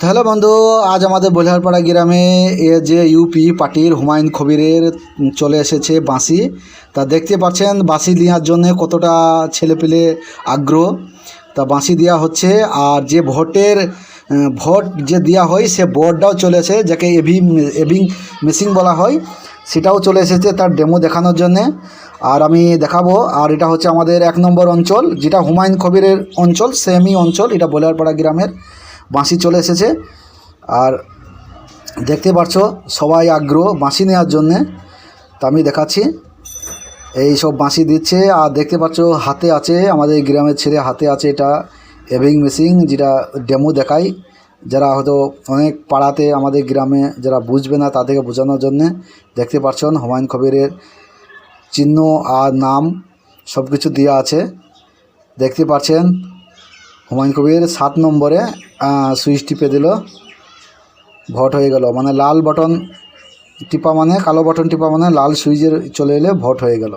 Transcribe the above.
Hello বন্ধু, আজ আমাদের বলিহারপাড়া গ্রামে যে ইউপি পার্টির হুমায়ুন কবিরের চলে এসেছে বাঁশি। তা দেখতে পাচ্ছেন বাঁশি নেওয়ার জন্য কতটা ছেলেপেলে আগ্রহ। তা বাঁশি দেওয়া হচ্ছে, আর যে ভোট যে দেওয়া হয় সে বোর্ডটাও চলে এসে, যাকে এভিং মেশিন বলা হয়, সেটাও চলে এসেছে তার ডেমো দেখানোর জন্যে। আর আমি দেখাবো। আর এটা হচ্ছে আমাদের 1 নম্বর অঞ্চল, যেটা হুমায়ুন কবিরের অঞ্চল, সেমই অঞ্চল, এটা বলিহারপাড়া গ্রামের। বাঁশি চলে এসেছে, আর দেখতে পাচ্ছ সবাই আগ্রহ বাঁশি নেওয়ার জন্যে। তা আমি দেখাচ্ছি, এই সব বাঁশি দিচ্ছে। আর দেখতে পাচ্ছ হাতে আছে, আমাদের গ্রামের ছেলে হাতে আছে এটা এভিং মেশিন, যেটা ডেমো দেখাই, যারা হয়তো অনেক পাড়াতে আমাদের গ্রামে যারা বুঝবে না তাদেরকে বোঝানোর জন্যে। দেখতে পাচ্ছেন হুমায়ুন কবিরের চিহ্ন আর নাম সব কিছু দেওয়া আছে। দেখতে পাচ্ছেন হুমায়ুন কবির 7 নম্বরে সুইচ টিপে দিল, ভোট হয়ে গেল। মানে লাল বাটন টিপা মানে, কালো বাটন টিপা মানে লাল সুইচের চলে এলে ভোট হয়ে গেল।